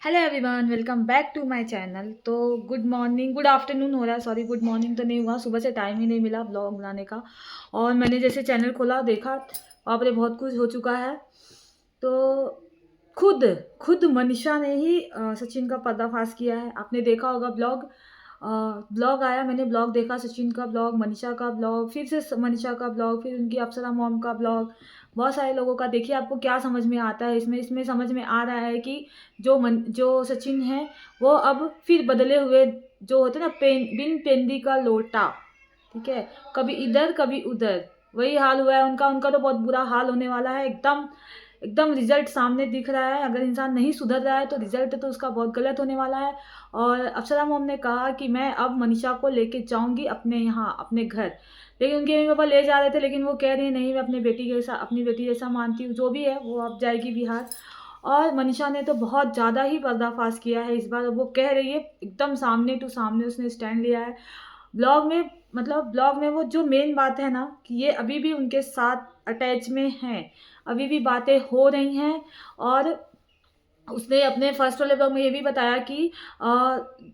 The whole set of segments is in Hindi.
Hello everyone, welcome back to my channel. तो गुड मॉर्निंग, गुड आफ्टरनून हो रहा है। सॉरी, गुड मॉर्निंग तो नहीं हुआ, सुबह से टाइम ही नहीं मिला ब्लॉग बनाने का। और मैंने जैसे चैनल खोला देखा, वहाँ पर बहुत कुछ हो चुका है। तो खुद खुद मनीषा ने ही सचिन का पर्दाफाश किया है। आपने देखा होगा ब्लॉग। ब्लॉग आया, मैंने ब्लॉग देखा, सचिन का ब्लॉग, मनीषा का ब्लॉग, फिर से मनीषा का ब्लॉग, फिर उनकी अप्सरा मॉम का ब्लॉग, बहुत सारे लोगों का। देखिए आपको क्या समझ में आता है इसमें। समझ में आ रहा है कि जो सचिन है वो अब फिर बदले हुए, जो होते हैं ना, बिन पेंदी का लोटा। ठीक है, कभी इधर कभी उधर, वही हाल हुआ है उनका। उनका तो बहुत बुरा हाल होने वाला है। एकदम एकदम रिजल्ट सामने दिख रहा है। अगर इंसान नहीं सुधर रहा है तो रिजल्ट तो उसका बहुत गलत होने वाला है। और अप्सरा मोम ने कहा कि मैं अब मनीषा को लेके जाऊंगी अपने यहाँ, अपने घर। लेकिन उनके मम्मी पापा ले जा रहे थे, लेकिन वो कह रही है नहीं, मैं अपनी बेटी जैसा मानती हूँ। जो भी है वो अब जाएगी बिहार। और मनीषा ने तो बहुत ज़्यादा ही पर्दाफाश किया है इस बार। वो कह रही है, एकदम सामने टू सामने उसने स्टैंड लिया है ब्लॉग में। मतलब ब्लॉग में वो जो मेन बात है ना, कि ये अभी भी उनके साथ अटैच में हैं, अभी भी बातें हो रही हैं। और उसने अपने फर्स्ट वाले ब्लॉग में ये भी बताया कि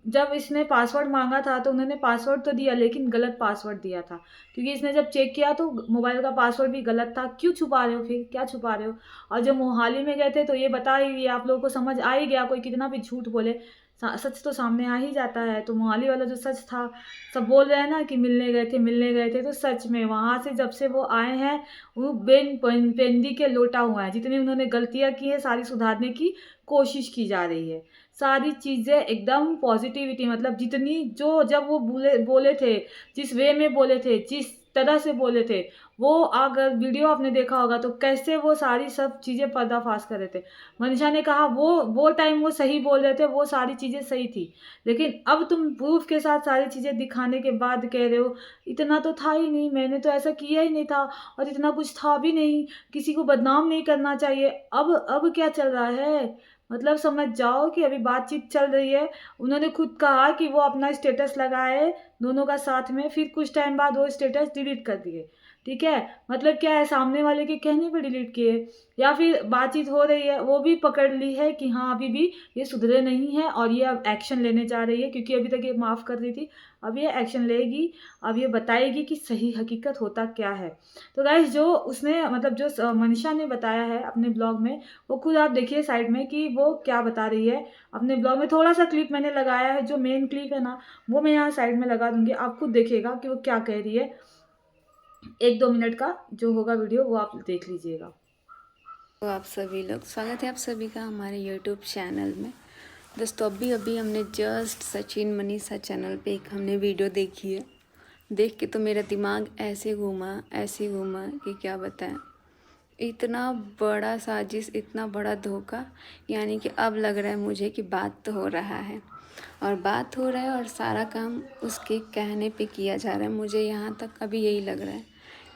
जब इसने पासवर्ड मांगा था तो उन्होंने पासवर्ड तो दिया, लेकिन गलत पासवर्ड दिया था। क्योंकि इसने जब चेक किया तो मोबाइल का पासवर्ड भी गलत था। क्यों छुपा रहे हो, फिर क्या छुपा रहे हो? और जब मोहाली में गए थे तो ये बता ही दिया, आप लोगों को समझ आ ही गया, कोई कितना भी झूठ बोले सच तो सामने आ ही जाता है। तो मोहाली वाला जो सच था, सब बोल रहे हैं ना कि मिलने गए थे, तो सच में वहाँ से जब से वो आए हैं, वो पेंदी के लोटा हुआ है। जितनी उन्होंने गलतियाँ की है सारी सुधारने की कोशिश की जा रही है। सारी चीज़ें एकदम पॉजिटिविटी, मतलब जितनी जो जब वो बोले बोले थे, जिस वे में बोले थे, जिस तरह से बोले थे, वो अगर वीडियो आपने देखा होगा तो कैसे वो सारी सब चीज़ें पर्दाफाश कर रहे थे। मनीषा ने कहा वो टाइम वो सही बोल रहे थे, वो सारी चीज़ें सही थी। लेकिन अब तुम प्रूफ के साथ सारी चीज़ें दिखाने के बाद कह रहे हो इतना तो था ही नहीं, मैंने तो ऐसा किया ही नहीं था, और इतना कुछ था भी नहीं, किसी को बदनाम नहीं करना चाहिए। अब क्या चल रहा है? मतलब समझ जाओ कि अभी बातचीत चल रही है। उन्होंने खुद कहा कि वो अपना स्टेटस लगाए दोनों का साथ में, फिर कुछ टाइम बाद वो स्टेटस डिलीट कर दिए। ठीक है, मतलब क्या है, सामने वाले के कहने पे डिलीट किए, या फिर बातचीत हो रही है वो भी पकड़ ली है कि हाँ अभी भी ये सुधरे नहीं है और ये अब एक्शन लेने जा रही है। क्योंकि अभी तक ये माफ़ कर रही थी, अब ये एक्शन लेगी। अब ये बताएगी कि सही हकीकत होता क्या है। तो गाइस, जो उसने मतलब जो मनीषा ने बताया है अपने ब्लॉग में, वो खुद आप देखिए साइड में कि वो क्या बता रही है अपने ब्लॉग में। थोड़ा सा क्लिप मैंने लगाया है, जो मेन क्लिप है ना, वो मैं यहाँ साइड में लगा दूंगी, आप खुद देखिएगा कि वो क्या कह रही है। 1-2 मिनट का जो होगा वीडियो वो आप देख लीजिएगा। तो आप सभी लोग, स्वागत है आप सभी का हमारे यूट्यूब चैनल में। दोस्तों अभी अभी हमने जस्ट सचिन मनीषा चैनल पे एक हमने वीडियो देखी है। देख के तो मेरा दिमाग ऐसे घूमा कि क्या बताएं। इतना बड़ा साजिश, इतना बड़ा धोखा। यानी कि अब लग रहा है मुझे कि बात तो हो रहा है, और बात हो रहा है और सारा काम उसके कहने पे किया जा रहा है। मुझे यहाँ तक अभी यही लग रहा है,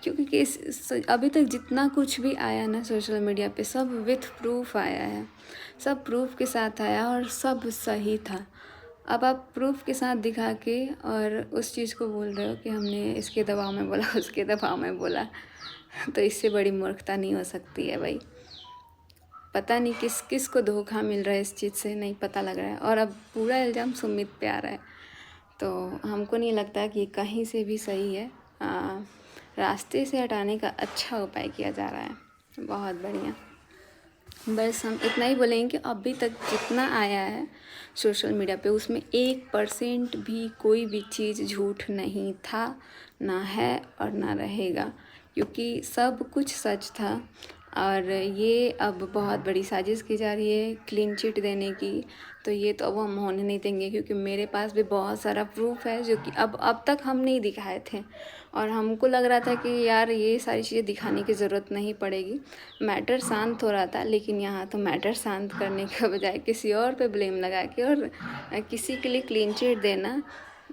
क्योंकि अभी तक जितना कुछ भी आया ना सोशल मीडिया पे, सब विथ प्रूफ आया है, सब प्रूफ के साथ आया और सब सही था। अब आप प्रूफ के साथ दिखा के और उस चीज़ को बोल रहे हो कि हमने इसके दबाव में बोला, उसके दबाव में बोला। तो इससे बड़ी मूर्खता नहीं हो सकती है भाई। पता नहीं किस किस को धोखा मिल रहा है इस चीज़ से, नहीं पता लग रहा है। और अब पूरा इल्ज़ाम सुमित पे आ रहा है, तो हमको नहीं लगता कि कहीं से भी सही है। रास्ते से हटाने का अच्छा उपाय किया जा रहा है, बहुत बढ़िया। बस हम इतना ही बोलेंगे कि अभी तक जितना आया है सोशल मीडिया पे, उसमें 1% भी कोई भी चीज़ झूठ नहीं था, ना है और ना रहेगा, क्योंकि सब कुछ सच था। और ये अब बहुत बड़ी साजिश की जा रही है क्लीन चिट देने की। तो ये तो अब हम होने नहीं देंगे, क्योंकि मेरे पास भी बहुत सारा प्रूफ है जो कि अब तक हम नहीं दिखाए थे। और हमको लग रहा था कि यार ये सारी चीज़ें दिखाने की ज़रूरत नहीं पड़ेगी, मैटर शांत हो रहा था। लेकिन यहाँ तो मैटर शांत करने के बजाय किसी और पे ब्लेम लगा के और किसी के लिए क्लीन चिट देना।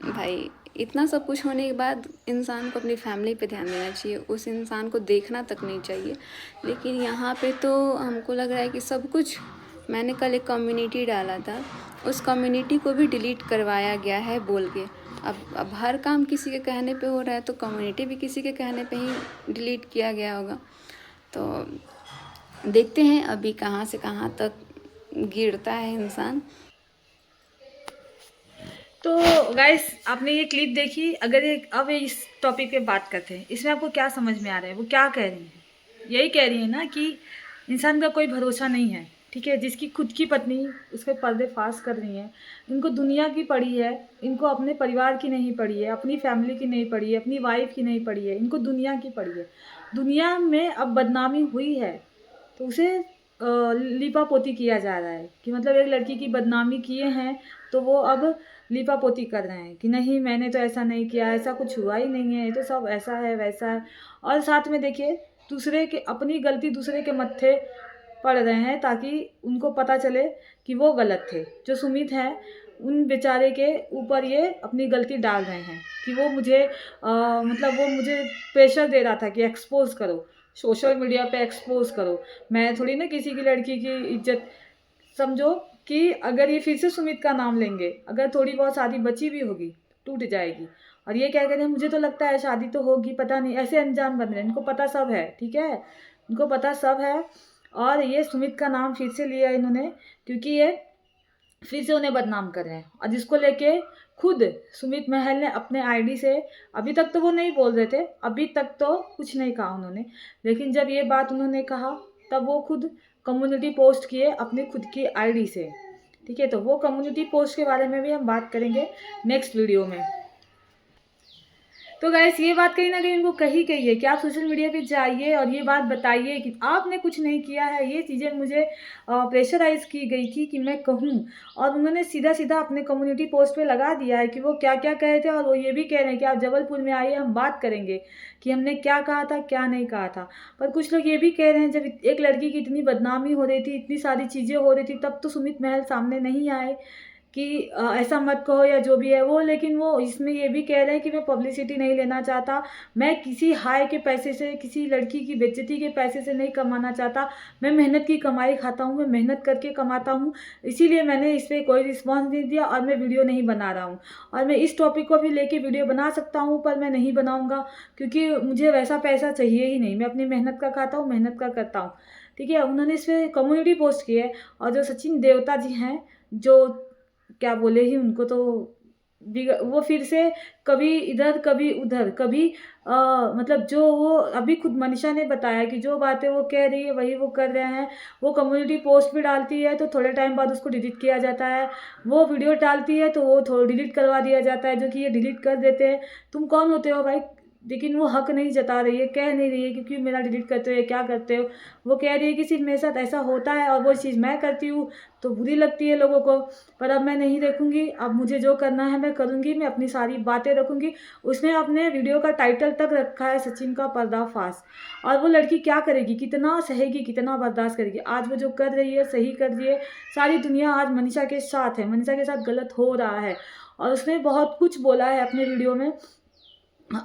भाई इतना सब कुछ होने के बाद इंसान को अपनी फैमिली पे ध्यान देना चाहिए, उस इंसान को देखना तक नहीं चाहिए। लेकिन यहाँ पे तो हमको लग रहा है कि सब कुछ। मैंने कल एक कम्युनिटी डाला था, उस कम्युनिटी को भी डिलीट करवाया गया है बोल के। अब हर काम किसी के कहने पे हो रहा है, तो कम्युनिटी भी किसी के कहने पे ही डिलीट किया गया होगा। तो देखते हैं अभी कहाँ से कहाँ तक गिरता है इंसान। तो गाइस आपने ये क्लिप देखी। अगर अब इस टॉपिक पे बात करते हैं, इसमें आपको क्या समझ में आ रहा है? वो क्या कह रही है? यही कह रही है ना कि इंसान का कोई भरोसा नहीं है, ठीक है। जिसकी खुद की पत्नी उसके पर्दे फाश कर रही है, इनको दुनिया की पड़ी है, इनको अपने परिवार की नहीं पड़ी है, अपनी फैमिली की नहीं पड़ी है, अपनी वाइफ की नहीं पड़ी है, इनको दुनिया की पड़ी है। दुनिया में अब बदनामी हुई है तो उसे लीपा पोती किया जा रहा है कि मतलब एक लड़की की बदनामी किए हैं तो वो अब लीपा पोती कर रहे हैं कि नहीं मैंने तो ऐसा नहीं किया, ऐसा कुछ हुआ ही नहीं है, ये तो सब ऐसा है वैसा है। और साथ में देखिए दूसरे के अपनी गलती दूसरे के मत्थे पड़ रहे हैं ताकि उनको पता चले कि वो गलत थे। जो सुमित है उन बेचारे के ऊपर ये अपनी गलती डाल रहे हैं कि वो मुझे मतलब वो मुझे प्रेशर दे रहा था कि एक्सपोज करो, सोशल मीडिया पे एक्सपोज करो। मैं थोड़ी ना किसी की लड़की की इज्जत, समझो कि अगर ये फिर से सुमित का नाम लेंगे, अगर थोड़ी बहुत शादी बची भी होगी टूट जाएगी। और ये क्या कह रहे हैं, मुझे तो लगता है शादी तो होगी, पता नहीं, ऐसे अनजान बन रहे हैं। इनको पता सब है, ठीक है, इनको पता सब है। और ये सुमित का नाम फिर से लिया इन्होंने क्योंकि ये फिर से उन्हें बदनाम कर रहे हैं। और जिसको लेके खुद सुमित महल ने अपने आईडी से, अभी तक तो वो नहीं बोल रहे थे, अभी तक तो कुछ नहीं कहा उन्होंने, लेकिन जब ये बात उन्होंने कहा तब वो खुद कम्युनिटी पोस्ट किए अपनी खुद की आईडी से, ठीक है। तो वो कम्युनिटी पोस्ट के बारे में भी हम बात करेंगे नेक्स्ट वीडियो में। तो गाइस ये बात कहीं ना कहीं उनको कही गई है कि आप सोशल मीडिया पे जाइए और ये बात बताइए कि आपने कुछ नहीं किया है। ये चीज़ें मुझे प्रेशराइज की गई थी कि मैं कहूँ, और उन्होंने सीधा सीधा अपने कम्युनिटी पोस्ट पे लगा दिया है कि वो क्या क्या कहे थे। और वो ये भी कह रहे हैं कि आप जबलपुर में आइए, हम बात करेंगे कि हमने क्या कहा था क्या नहीं कहा था। पर कुछ लोग ये भी कह रहे हैं जब एक लड़की की इतनी बदनामी हो रही थी, इतनी सारी चीज़ें हो रही थी, तब तो सुमित महल सामने नहीं आए कि ऐसा मत कहो या जो भी है वो। लेकिन वो इसमें ये भी कह रहे हैं कि मैं पब्लिसिटी नहीं लेना चाहता, मैं किसी हाय के पैसे से, किसी लड़की की बेइज्जती के पैसे से नहीं कमाना चाहता, मैं मेहनत की कमाई खाता हूँ, मैं मेहनत करके कमाता हूँ, इसीलिए मैंने इस पर कोई रिस्पॉन्स नहीं दिया और मैं वीडियो नहीं बना रहा हूँ। और मैं इस टॉपिक को भी लेके वीडियो बना सकता हूँ पर मैं नहीं बनाऊँगा क्योंकि मुझे वैसा पैसा चाहिए ही नहीं, मैं अपनी मेहनत का खाता हूँ, मेहनत का करता हूँ, ठीक है। उन्होंने इस पर कम्युनिटी पोस्ट की है। और जो सचिन देवता जी हैं, जो क्या बोले ही उनको, तो वो फिर से कभी इधर कभी उधर, कभी मतलब जो वो अभी खुद मनीषा ने बताया कि जो बातें वो कह रही है वही वो कर रहे हैं। वो कम्युनिटी पोस्ट भी डालती है तो थोड़े टाइम बाद उसको डिलीट किया जाता है, वो वीडियो डालती है तो वो थोड़ा डिलीट करवा दिया जाता है, जो कि ये डिलीट कर देते हैं। तुम कौन होते हो भाई? लेकिन वो हक नहीं जता रही है, कह नहीं रही है क्योंकि मेरा डिलीट करते हो या क्या करते हो। वो कह रही है कि सिर्फ मेरे साथ ऐसा होता है और वो चीज़ मैं करती हूँ तो बुरी लगती है लोगों को। पर अब मैं नहीं देखूंगी, अब मुझे जो करना है मैं करूंगी, मैं अपनी सारी बातें रखूंगी। उसने अपने वीडियो का टाइटल तक रखा है सचिन का पर्दाफाश। और वो लड़की क्या करेगी, कितना सहेगी, कितना बर्दाश्त करेगी? आज वो जो कर रही है सही कर रही है। सारी दुनिया आज मनीषा के साथ है, मनीषा के साथ गलत हो रहा है। और उसने बहुत कुछ बोला है अपने वीडियो में।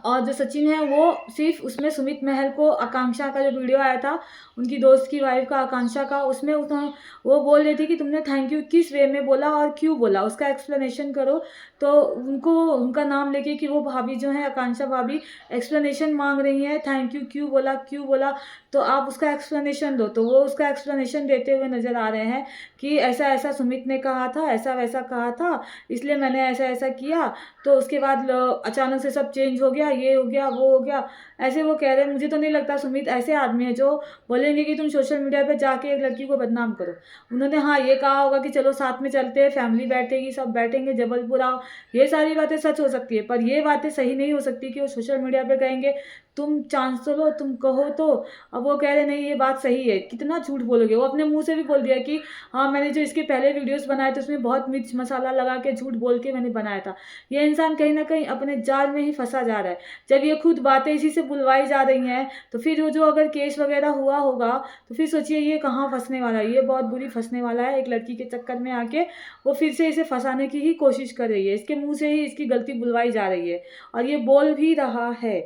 और जो सचिन है वो सिर्फ उसमें सुमित महल को, आकांक्षा का जो वीडियो आया था उनकी दोस्त की वाइफ का, आकांक्षा का, उसमें वो बोल रही थी कि तुमने थैंक यू किस वे में बोला और क्यों बोला, उसका एक्सप्लेनेशन करो। तो उनको उनका नाम लेके कि वो भाभी जो है आकांक्षा भाभी एक्सप्लेनेशन मांग रही हैं, थैंक यू क्यों बोला क्यों बोला, तो आप उसका एक्सप्लेनेशन दो। तो वो उसका एक्सप्लेनेशन देते हुए नज़र आ रहे हैं कि ऐसा ऐसा सुमित ने कहा था, ऐसा वैसा कहा था, इसलिए मैंने ऐसा ऐसा किया। तो उसके बाद अचानक से सब चेंज हो गया, ये हो गया वो हो गया, ऐसे वो कह रहे हैं। मुझे तो नहीं लगता सुमित ऐसे आदमी है जो बोलेंगे कि तुम सोशल मीडिया पे जाके एक लड़की को बदनाम करो। उन्होंने हाँ ये कहा होगा कि चलो साथ में चलते हैं, फैमिली बैठेगी, सब बैठेंगे, जबलपुर आओ, ये सारी बातें सच हो सकती है। पर ये बातें सही नहीं हो सकती कि वो सोशल मीडिया पे कहेंगे तुम चांस तो लो, तुम कहो तो। अब वो कह रहे नहीं ये बात सही है, कितना झूठ बोलोगे। वो अपने मुंह से भी बोल दिया कि हाँ मैंने जो इसके पहले वीडियोस बनाए थे उसमें बहुत मिर्च मसाला लगा के झूठ बोल के मैंने बनाया था। ये इंसान कहीं ना कहीं अपने जाल में ही फंसा जा रहा है। जब ये खुद बातें इसी से बुलवाई जा रही हैं तो फिर वो जो अगर केस वगैरह हुआ होगा तो फिर सोचिए ये कहाँ फंसने वाला है, ये बहुत बुरी फंसने वाला है। एक लड़की के चक्कर में आके वो फिर से इसे फंसाने की ही कोशिश कर रही है, इसके मुंह से ही इसकी गलती बुलवाई जा रही है और ये बोल भी रहा है।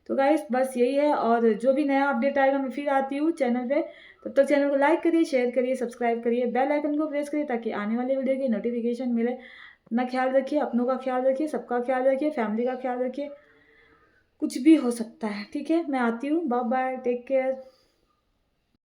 तो गाइस बस यही है, और जो भी नया अपडेट आएगा मैं फिर आती हूँ चैनल पे। तब तक चैनल को लाइक करिए, शेयर करिए, सब्सक्राइब करिए, बेल आइकन को प्रेस करिए ताकि आने वाले वीडियो की नोटिफिकेशन मिले। अपना ख्याल रखिए, अपनों का ख्याल रखिए, सबका ख्याल रखिए, फैमिली का ख्याल रखिए। कुछ भी हो सकता है, ठीक है। मैं आती हूँ, बाय बाय, टेक केयर।